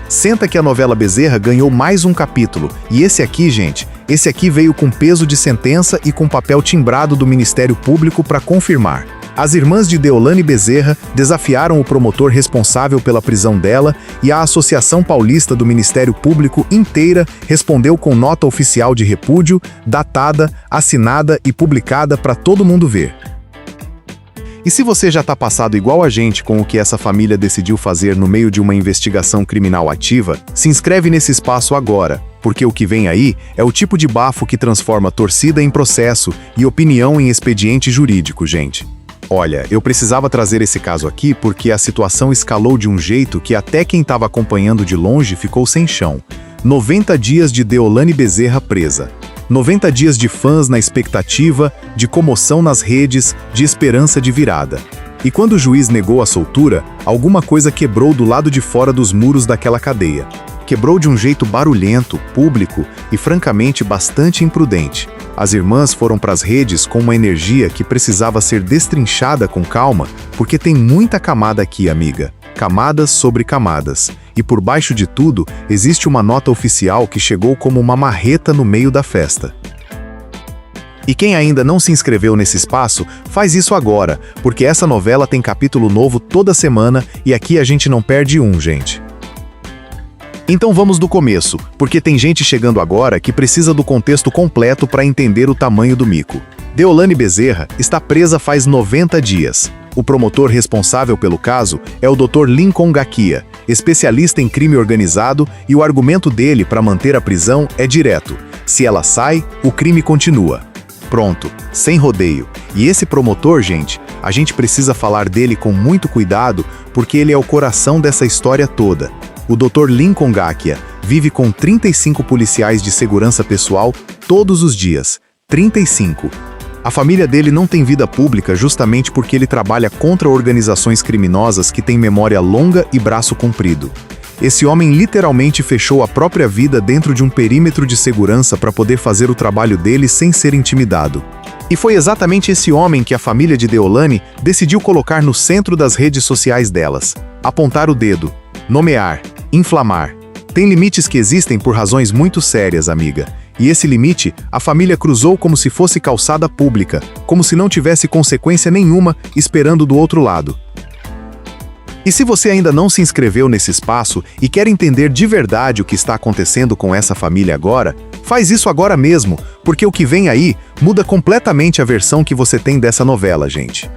Senta que a novela Bezerra ganhou mais um capítulo. E esse aqui, gente, esse aqui veio com peso de sentença e com papel timbrado do Ministério Público para confirmar. As irmãs de Deolane Bezerra desafiaram o promotor responsável pela prisão dela e a Associação Paulista do Ministério Público inteira respondeu com nota oficial de repúdio, datada, assinada e publicada para todo mundo ver. E se você já tá passado igual a gente com o que essa família decidiu fazer no meio de uma investigação criminal ativa, se inscreve nesse espaço agora, porque o que vem aí é o tipo de bafo que transforma torcida em processo e opinião em expediente jurídico, gente. Olha, eu precisava trazer esse caso aqui porque a situação escalou de um jeito que até quem estava acompanhando de longe ficou sem chão. 90 dias de Deolane Bezerra presa. 90 dias de fãs na expectativa, de comoção nas redes, de esperança de virada. E quando o juiz negou a soltura, alguma coisa quebrou do lado de fora dos muros daquela cadeia. Quebrou de um jeito barulhento, público e francamente bastante imprudente. As irmãs foram para as redes com uma energia que precisava ser destrinchada com calma, porque tem muita camada aqui, amiga. Camadas sobre camadas. E por baixo de tudo, existe uma nota oficial que chegou como uma marreta no meio da festa. E quem ainda não se inscreveu nesse espaço, faz isso agora, porque essa novela tem capítulo novo toda semana e aqui a gente não perde um, gente. Então vamos do começo, porque tem gente chegando agora que precisa do contexto completo para entender o tamanho do mico. Deolane Bezerra está presa faz 90 dias. O promotor responsável pelo caso é o Dr. Lincoln Gakia, especialista em crime organizado, e o argumento dele para manter a prisão é direto. Se ela sai, o crime continua. Pronto, sem rodeio. E esse promotor, gente, a gente precisa falar dele com muito cuidado, porque ele é o coração dessa história toda. O Dr. Lincoln Gakia vive com 35 policiais de segurança pessoal todos os dias. 35. A família dele não tem vida pública justamente porque ele trabalha contra organizações criminosas que têm memória longa e braço comprido. Esse homem literalmente fechou a própria vida dentro de um perímetro de segurança para poder fazer o trabalho dele sem ser intimidado. E foi exatamente esse homem que a família de Deolane decidiu colocar no centro das redes sociais delas. Apontar o dedo, nomear, inflamar. Tem limites que existem por razões muito sérias, amiga. E esse limite, a família cruzou como se fosse calçada pública, como se não tivesse consequência nenhuma esperando do outro lado. E se você ainda não se inscreveu nesse espaço e quer entender de verdade o que está acontecendo com essa família agora, faz isso agora mesmo, porque o que vem aí muda completamente a versão que você tem dessa novela, gente.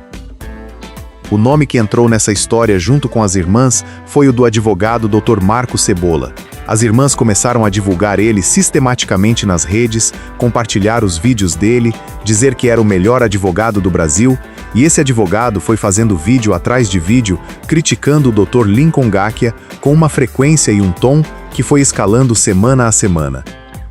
O nome que entrou nessa história junto com as irmãs foi o do advogado Dr. Marco Cebola. As irmãs começaram a divulgar ele sistematicamente nas redes, compartilhar os vídeos dele, dizer que era o melhor advogado do Brasil, e esse advogado foi fazendo vídeo atrás de vídeo, criticando o Dr. Lincoln Gakia com uma frequência e um tom que foi escalando semana a semana.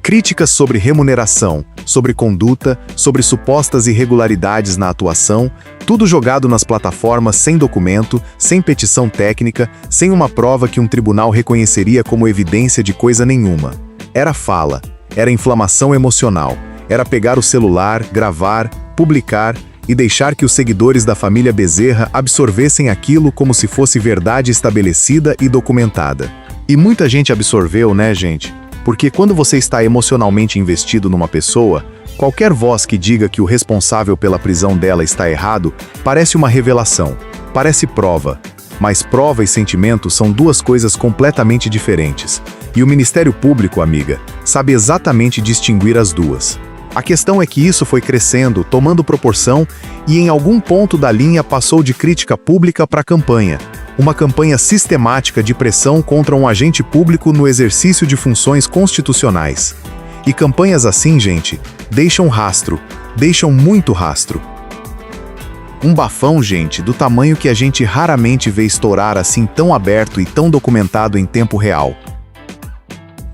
Críticas sobre remuneração, sobre conduta, sobre supostas irregularidades na atuação, tudo jogado nas plataformas sem documento, sem petição técnica, sem uma prova que um tribunal reconheceria como evidência de coisa nenhuma. Era fala, era inflamação emocional, era pegar o celular, gravar, publicar e deixar que os seguidores da família Bezerra absorvessem aquilo como se fosse verdade estabelecida e documentada. E muita gente absorveu, né, gente? Porque quando você está emocionalmente investido numa pessoa, qualquer voz que diga que o responsável pela prisão dela está errado, parece uma revelação, parece prova. Mas prova e sentimento são duas coisas completamente diferentes. E o Ministério Público, amiga, sabe exatamente distinguir as duas. A questão é que isso foi crescendo, tomando proporção, e em algum ponto da linha passou de crítica pública para campanha. Uma campanha sistemática de pressão contra um agente público no exercício de funções constitucionais. E campanhas assim, gente, deixam rastro, deixam muito rastro. Um bafão, gente, do tamanho que a gente raramente vê estourar assim tão aberto e tão documentado em tempo real.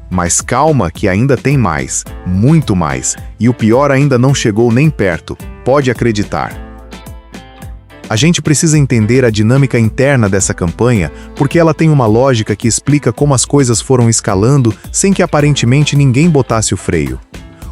Mas calma que ainda tem mais, muito mais, e o pior ainda não chegou nem perto, pode acreditar. A gente precisa entender a dinâmica interna dessa campanha, porque ela tem uma lógica que explica como as coisas foram escalando sem que aparentemente ninguém botasse o freio.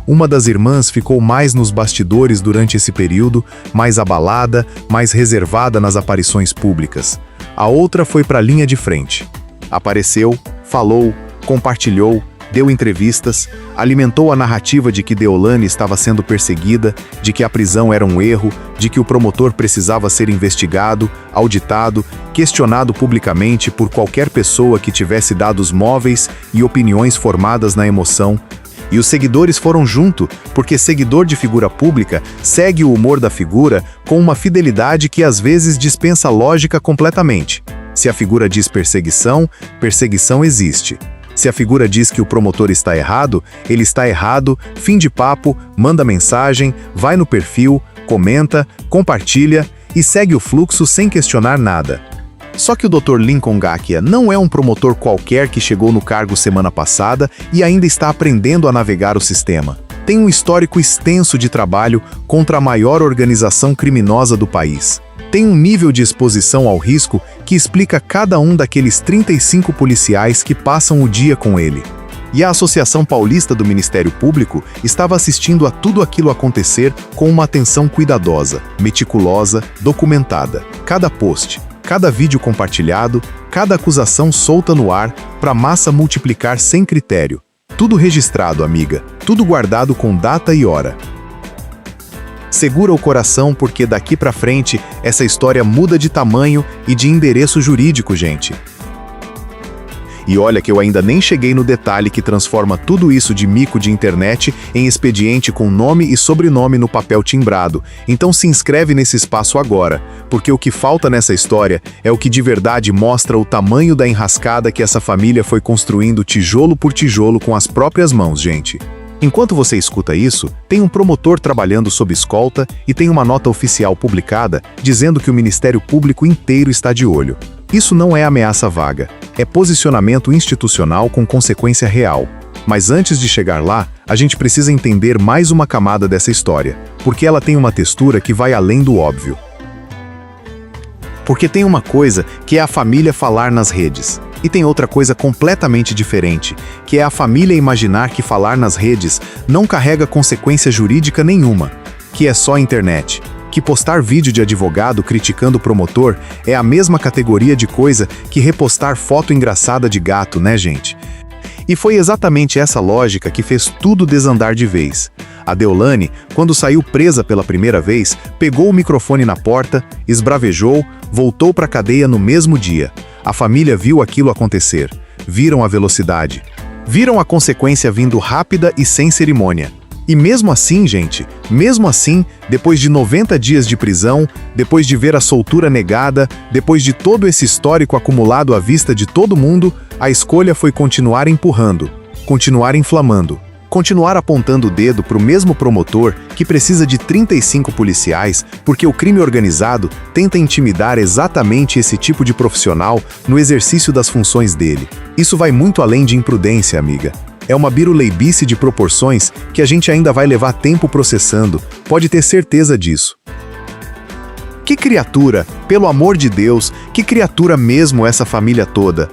Uma das irmãs ficou mais nos bastidores durante esse período, mais abalada, mais reservada nas aparições públicas. A outra foi para a linha de frente. Apareceu, falou, compartilhou, deu entrevistas, alimentou a narrativa de que Deolane estava sendo perseguida, de que a prisão era um erro, de que o promotor precisava ser investigado, auditado, questionado publicamente por qualquer pessoa que tivesse dados móveis e opiniões formadas na emoção. E os seguidores foram junto, porque seguidor de figura pública segue o humor da figura com uma fidelidade que às vezes dispensa lógica completamente. Se a figura diz perseguição, perseguição existe. Se a figura diz que o promotor está errado, ele está errado, fim de papo, manda mensagem, vai no perfil, comenta, compartilha e segue o fluxo sem questionar nada. Só que o Dr. Lincoln Gakia não é um promotor qualquer que chegou no cargo semana passada e ainda está aprendendo a navegar o sistema. Tem um histórico extenso de trabalho contra a maior organização criminosa do país. Tem um nível de exposição ao risco que explica cada um daqueles 35 policiais que passam o dia com ele. E a Associação Paulista do Ministério Público estava assistindo a tudo aquilo acontecer com uma atenção cuidadosa, meticulosa, documentada. Cada post, cada vídeo compartilhado, cada acusação solta no ar para a massa multiplicar sem critério. Tudo registrado, amiga. Tudo guardado com data e hora. Segura o coração porque daqui pra frente essa história muda de tamanho e de endereço jurídico, gente. E olha que eu ainda nem cheguei no detalhe que transforma tudo isso de mico de internet em expediente com nome e sobrenome no papel timbrado. Então se inscreve nesse espaço agora, porque o que falta nessa história é o que de verdade mostra o tamanho da enrascada que essa família foi construindo tijolo por tijolo com as próprias mãos, gente. Enquanto você escuta isso, tem um promotor trabalhando sob escolta e tem uma nota oficial publicada dizendo que o Ministério Público inteiro está de olho. Isso não é ameaça vaga, é posicionamento institucional com consequência real. Mas antes de chegar lá, a gente precisa entender mais uma camada dessa história, porque ela tem uma textura que vai além do óbvio. Porque tem uma coisa que é a família falar nas redes. E tem outra coisa completamente diferente, que é a família imaginar que falar nas redes não carrega consequência jurídica nenhuma, que é só internet, que postar vídeo de advogado criticando o promotor é a mesma categoria de coisa que repostar foto engraçada de gato, né, gente? E foi exatamente essa lógica que fez tudo desandar de vez. A Deolane, quando saiu presa pela primeira vez, pegou o microfone na porta, esbravejou, voltou para a cadeia no mesmo dia. A família viu aquilo acontecer, viram a velocidade, viram a consequência vindo rápida e sem cerimônia. E mesmo assim, gente, mesmo assim, depois de 90 dias de prisão, depois de ver a soltura negada, depois de todo esse histórico acumulado à vista de todo mundo, a escolha foi continuar empurrando, continuar inflamando, continuar apontando o dedo para o mesmo promotor que precisa de 35 policiais, porque o crime organizado tenta intimidar exatamente esse tipo de profissional no exercício das funções dele. Isso vai muito além de imprudência, amiga. É uma biruleibice de proporções que a gente ainda vai levar tempo processando, pode ter certeza disso. Que criatura, pelo amor de Deus, que criatura mesmo essa família toda.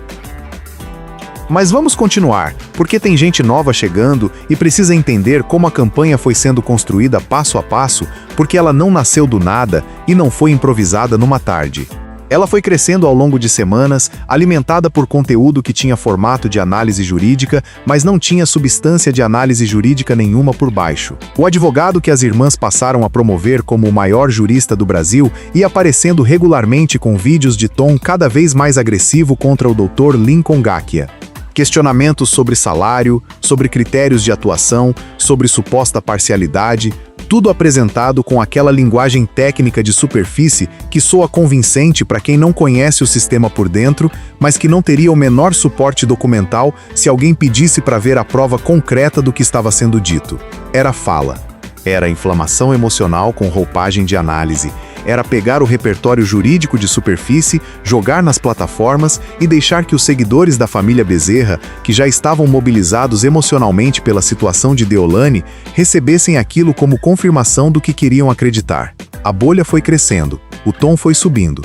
Mas vamos continuar, porque tem gente nova chegando e precisa entender como a campanha foi sendo construída passo a passo, porque ela não nasceu do nada e não foi improvisada numa tarde. Ela foi crescendo ao longo de semanas, alimentada por conteúdo que tinha formato de análise jurídica, mas não tinha substância de análise jurídica nenhuma por baixo. O advogado que as irmãs passaram a promover como o maior jurista do Brasil ia aparecendo regularmente com vídeos de tom cada vez mais agressivo contra o Dr. Lincoln Gakia. Questionamentos sobre salário, sobre critérios de atuação, sobre suposta parcialidade, tudo apresentado com aquela linguagem técnica de superfície que soa convincente para quem não conhece o sistema por dentro, mas que não teria o menor suporte documental se alguém pedisse para ver a prova concreta do que estava sendo dito. Era fala. Era inflamação emocional com roupagem de análise. Era pegar o repertório jurídico de superfície, jogar nas plataformas e deixar que os seguidores da família Bezerra, que já estavam mobilizados emocionalmente pela situação de Deolane, recebessem aquilo como confirmação do que queriam acreditar. A bolha foi crescendo, o tom foi subindo.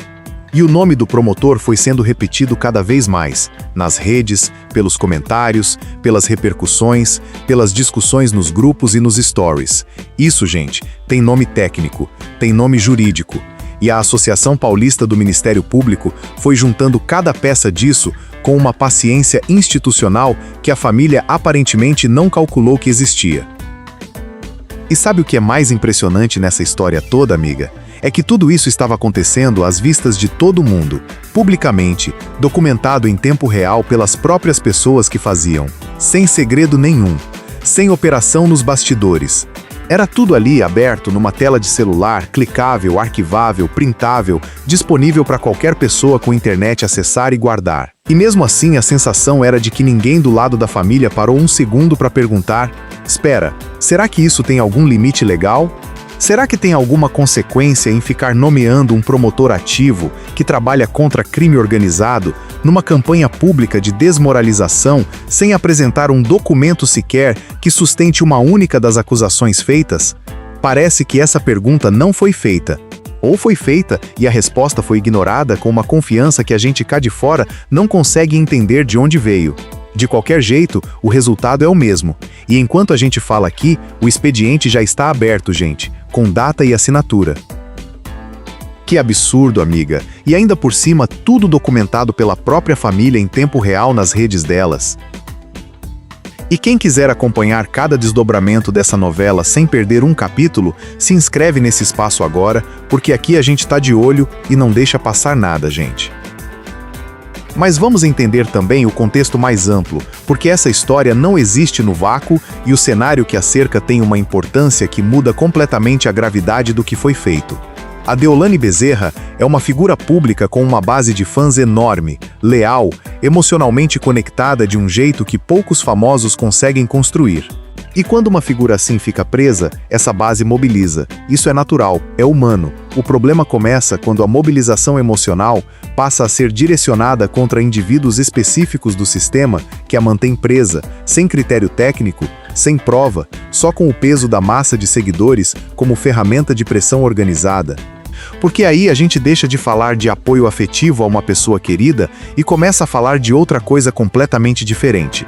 E o nome do promotor foi sendo repetido cada vez mais, nas redes, pelos comentários, pelas repercussões, pelas discussões nos grupos e nos stories. Isso, gente, tem nome técnico, tem nome jurídico. E a Associação Paulista do Ministério Público foi juntando cada peça disso com uma paciência institucional que a família aparentemente não calculou que existia. E sabe o que é mais impressionante nessa história toda, amiga? É que tudo isso estava acontecendo às vistas de todo mundo, publicamente, documentado em tempo real pelas próprias pessoas que faziam, sem segredo nenhum, sem operação nos bastidores. Era tudo ali aberto numa tela de celular, clicável, arquivável, printável, disponível para qualquer pessoa com internet acessar e guardar. E mesmo assim a sensação era de que ninguém do lado da família parou um segundo para perguntar: espera, será que isso tem algum limite legal? Será que tem alguma consequência em ficar nomeando um promotor ativo que trabalha contra crime organizado numa campanha pública de desmoralização sem apresentar um documento sequer que sustente uma única das acusações feitas? Parece que essa pergunta não foi feita. Ou foi feita e a resposta foi ignorada com uma confiança que a gente cá de fora não consegue entender de onde veio. De qualquer jeito, o resultado é o mesmo. E enquanto a gente fala aqui, o expediente já está aberto, gente, com data e assinatura. Que absurdo, amiga. E ainda por cima, tudo documentado pela própria família em tempo real nas redes delas. E quem quiser acompanhar cada desdobramento dessa novela sem perder um capítulo, se inscreve nesse espaço agora, porque aqui a gente tá de olho e não deixa passar nada, gente. Mas vamos entender também o contexto mais amplo, porque essa história não existe no vácuo e o cenário que a cerca tem uma importância que muda completamente a gravidade do que foi feito. A Deolane Bezerra é uma figura pública com uma base de fãs enorme, leal, emocionalmente conectada de um jeito que poucos famosos conseguem construir. E quando uma figura assim fica presa, essa base mobiliza. Isso é natural, é humano. O problema começa quando a mobilização emocional passa a ser direcionada contra indivíduos específicos do sistema que a mantém presa, sem critério técnico, sem prova, só com o peso da massa de seguidores como ferramenta de pressão organizada. Porque aí a gente deixa de falar de apoio afetivo a uma pessoa querida e começa a falar de outra coisa completamente diferente.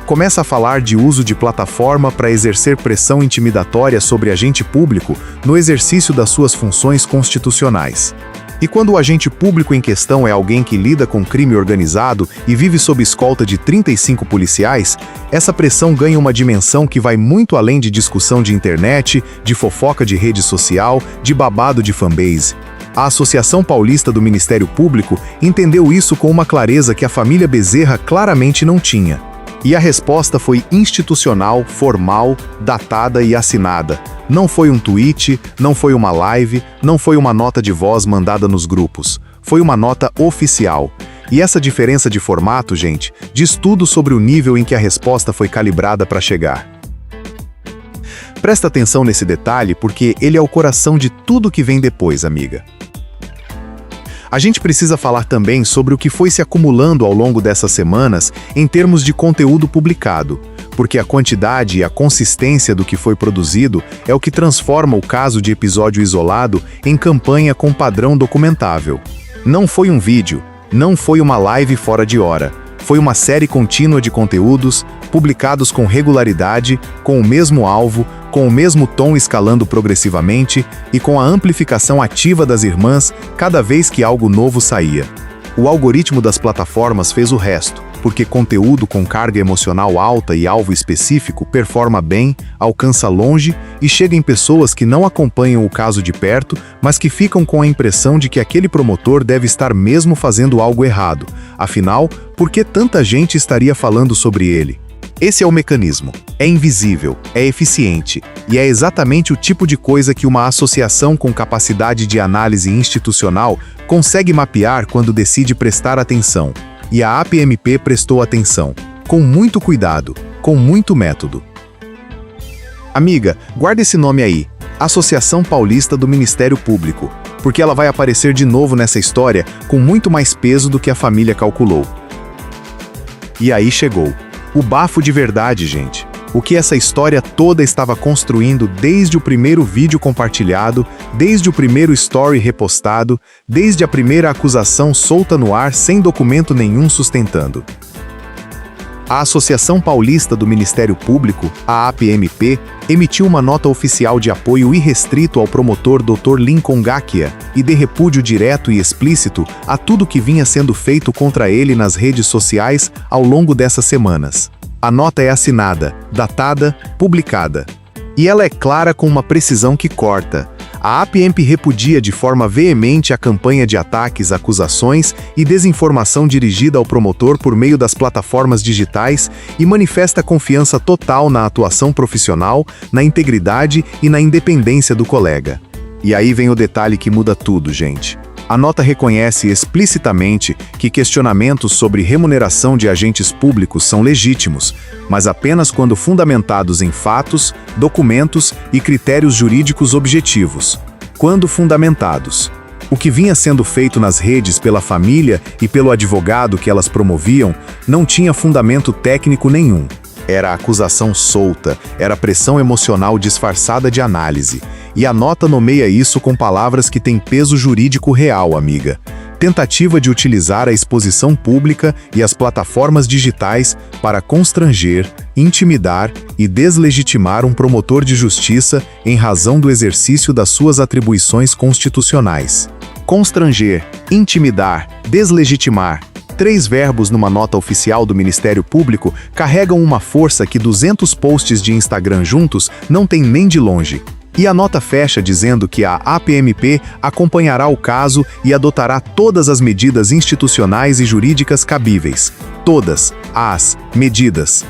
Começa a falar de uso de plataforma para exercer pressão intimidatória sobre agente público no exercício das suas funções constitucionais. E quando o agente público em questão é alguém que lida com crime organizado e vive sob escolta de 35 policiais, essa pressão ganha uma dimensão que vai muito além de discussão de internet, de fofoca de rede social, de babado de fanbase. A Associação Paulista do Ministério Público entendeu isso com uma clareza que a família Bezerra claramente não tinha. E a resposta foi institucional, formal, datada e assinada. Não foi um tweet, não foi uma live, não foi uma nota de voz mandada nos grupos. Foi uma nota oficial. E essa diferença de formato, gente, diz tudo sobre o nível em que a resposta foi calibrada para chegar. Presta atenção nesse detalhe porque ele é o coração de tudo que vem depois, amiga. A gente precisa falar também sobre o que foi se acumulando ao longo dessas semanas em termos de conteúdo publicado, porque a quantidade e a consistência do que foi produzido é o que transforma o caso de episódio isolado em campanha com padrão documentável. Não foi um vídeo, não foi uma live fora de hora, foi uma série contínua de conteúdos, publicados com regularidade, com o mesmo alvo, com o mesmo tom escalando progressivamente e com a amplificação ativa das irmãs cada vez que algo novo saía. O algoritmo das plataformas fez o resto, porque conteúdo com carga emocional alta e alvo específico performa bem, alcança longe e chega em pessoas que não acompanham o caso de perto, mas que ficam com a impressão de que aquele promotor deve estar mesmo fazendo algo errado. Afinal, por que tanta gente estaria falando sobre ele? Esse é o mecanismo. É invisível, é eficiente, e é exatamente o tipo de coisa que uma associação com capacidade de análise institucional consegue mapear quando decide prestar atenção. E a APMP prestou atenção, com muito cuidado, com muito método. Amiga, guarda esse nome aí, Associação Paulista do Ministério Público, porque ela vai aparecer de novo nessa história com muito mais peso do que a família calculou. E aí chegou. O bafo de verdade, gente. O que essa história toda estava construindo desde o primeiro vídeo compartilhado, desde o primeiro story repostado, desde a primeira acusação solta no ar sem documento nenhum sustentando. A Associação Paulista do Ministério Público, a APMP, emitiu uma nota oficial de apoio irrestrito ao promotor Dr. Lincoln Gakia e de repúdio direto e explícito a tudo que vinha sendo feito contra ele nas redes sociais ao longo dessas semanas. A nota é assinada, datada, publicada. E ela é clara com uma precisão que corta. A APMP repudia de forma veemente a campanha de ataques, acusações e desinformação dirigida ao promotor por meio das plataformas digitais e manifesta confiança total na atuação profissional, na integridade e na independência do colega. E aí vem o detalhe que muda tudo, gente. A nota reconhece explicitamente que questionamentos sobre remuneração de agentes públicos são legítimos, mas apenas quando fundamentados em fatos, documentos e critérios jurídicos objetivos. Quando fundamentados. O que vinha sendo feito nas redes pela família e pelo advogado que elas promoviam não tinha fundamento técnico nenhum. Era acusação solta, era pressão emocional disfarçada de análise. E a nota nomeia isso com palavras que têm peso jurídico real, amiga. Tentativa de utilizar a exposição pública e as plataformas digitais para constranger, intimidar e deslegitimar um promotor de justiça em razão do exercício das suas atribuições constitucionais. Constranger, intimidar, deslegitimar. 3 verbos numa nota oficial do Ministério Público carregam uma força que 200 posts de Instagram juntos não têm nem de longe. E a nota fecha dizendo que a APMP acompanhará o caso e adotará todas as medidas institucionais e jurídicas cabíveis. Todas as medidas.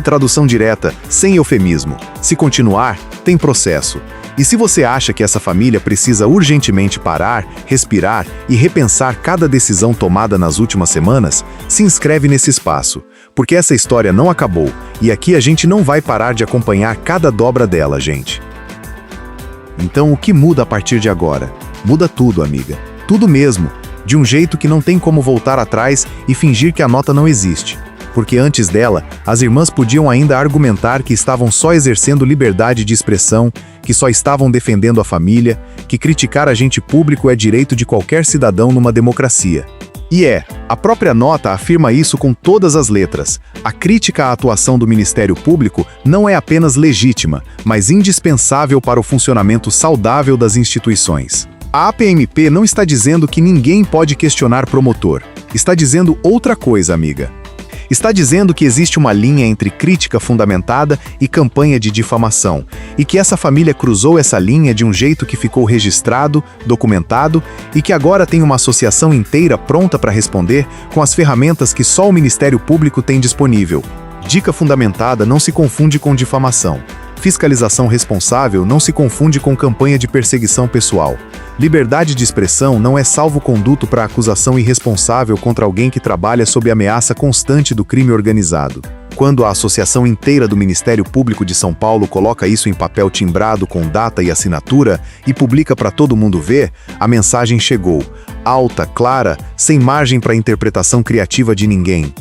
Tradução direta, sem eufemismo. Se continuar, tem processo. E se você acha que essa família precisa urgentemente parar, respirar e repensar cada decisão tomada nas últimas semanas, se inscreve nesse espaço, porque essa história não acabou e aqui a gente não vai parar de acompanhar cada dobra dela, gente. Então o que muda a partir de agora? Muda tudo, amiga. Tudo mesmo, de um jeito que não tem como voltar atrás e fingir que a nota não existe. Porque antes dela, as irmãs podiam ainda argumentar que estavam só exercendo liberdade de expressão, que só estavam defendendo a família, que criticar agente público é direito de qualquer cidadão numa democracia. E a própria nota afirma isso com todas as letras. A crítica à atuação do Ministério Público não é apenas legítima, mas indispensável para o funcionamento saudável das instituições. A APMP não está dizendo que ninguém pode questionar promotor. Está dizendo outra coisa, amiga. Está dizendo que existe uma linha entre crítica fundamentada e campanha de difamação, e que essa família cruzou essa linha de um jeito que ficou registrado, documentado, e que agora tem uma associação inteira pronta para responder com as ferramentas que só o Ministério Público tem disponível. Dica fundamentada não se confunde com difamação. Fiscalização responsável não se confunde com campanha de perseguição pessoal. Liberdade de expressão não é salvo-conduto para acusação irresponsável contra alguém que trabalha sob ameaça constante do crime organizado. Quando a associação inteira do Ministério Público de São Paulo coloca isso em papel timbrado com data e assinatura e publica para todo mundo ver, a mensagem chegou. Alta, clara, sem margem para interpretação criativa de ninguém.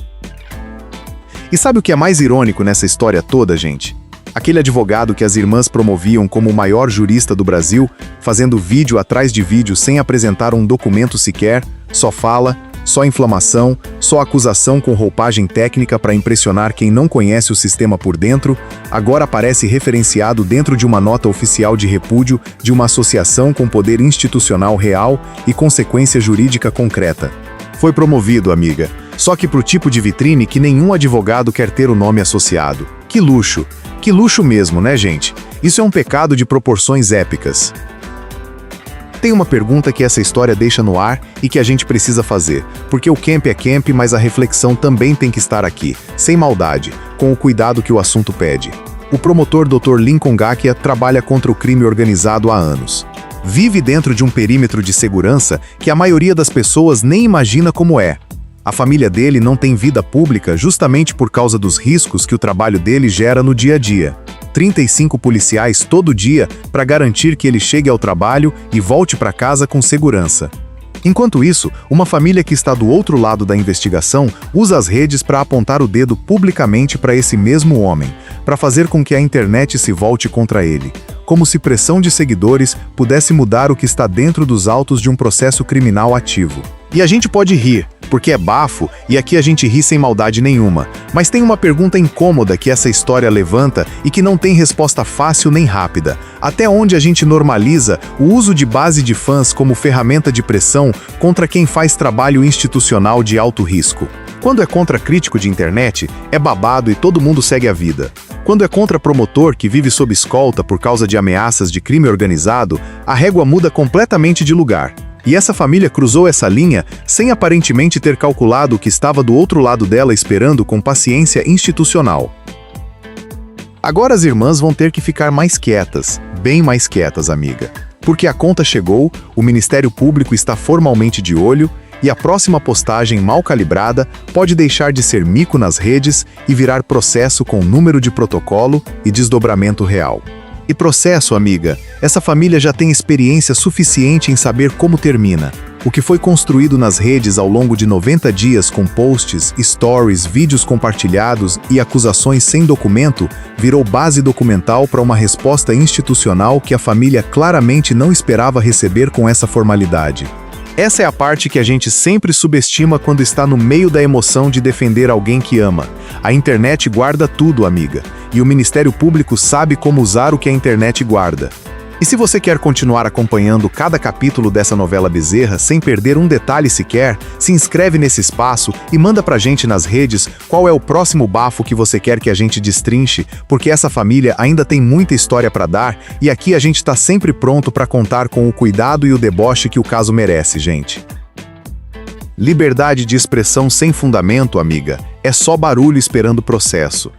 E sabe o que é mais irônico nessa história toda, gente? Aquele advogado que as irmãs promoviam como o maior jurista do Brasil, fazendo vídeo atrás de vídeo sem apresentar um documento sequer, só fala, só inflamação, só acusação com roupagem técnica para impressionar quem não conhece o sistema por dentro, agora aparece referenciado dentro de uma nota oficial de repúdio de uma associação com poder institucional real e consequência jurídica concreta. Foi promovido, amiga, só que pro tipo de vitrine que nenhum advogado quer ter o nome associado. Que luxo! Que luxo mesmo, né, gente? Isso é um pecado de proporções épicas. Tem uma pergunta que essa história deixa no ar e que a gente precisa fazer, porque o camp é camp, mas a reflexão também tem que estar aqui, sem maldade, com o cuidado que o assunto pede. O promotor Dr. Lincoln Gakia trabalha contra o crime organizado há anos. Vive dentro de um perímetro de segurança que a maioria das pessoas nem imagina como é. A família dele não tem vida pública justamente por causa dos riscos que o trabalho dele gera no dia a dia. 35 policiais todo dia para garantir que ele chegue ao trabalho e volte para casa com segurança. Enquanto isso, uma família que está do outro lado da investigação usa as redes para apontar o dedo publicamente para esse mesmo homem, para fazer com que a internet se volte contra ele, como se pressão de seguidores pudesse mudar o que está dentro dos autos de um processo criminal ativo. E a gente pode rir, porque é bafo, e aqui a gente ri sem maldade nenhuma. Mas tem uma pergunta incômoda que essa história levanta e que não tem resposta fácil nem rápida. Até onde a gente normaliza o uso de base de fãs como ferramenta de pressão contra quem faz trabalho institucional de alto risco? Quando é contra crítico de internet, é babado e todo mundo segue a vida. Quando é contra promotor que vive sob escolta por causa de ameaças de crime organizado, a régua muda completamente de lugar. E essa família cruzou essa linha sem aparentemente ter calculado o que estava do outro lado dela esperando com paciência institucional. Agora as irmãs vão ter que ficar mais quietas, bem mais quietas, amiga. Porque a conta chegou, o Ministério Público está formalmente de olho e a próxima postagem mal calibrada pode deixar de ser mico nas redes e virar processo com número de protocolo e desdobramento real. E processo, amiga, essa família já tem experiência suficiente em saber como termina. O que foi construído nas redes ao longo de 90 dias com posts, stories, vídeos compartilhados e acusações sem documento virou base documental para uma resposta institucional que a família claramente não esperava receber com essa formalidade. Essa é a parte que a gente sempre subestima quando está no meio da emoção de defender alguém que ama. A internet guarda tudo, amiga, e o Ministério Público sabe como usar o que a internet guarda. E se você quer continuar acompanhando cada capítulo dessa novela Bezerra sem perder um detalhe sequer, se inscreve nesse espaço e manda pra gente nas redes qual é o próximo bafo que você quer que a gente destrinche, porque essa família ainda tem muita história pra dar e aqui a gente está sempre pronto para contar com o cuidado e o deboche que o caso merece, gente. Liberdade de expressão sem fundamento, amiga, é só barulho esperando processo.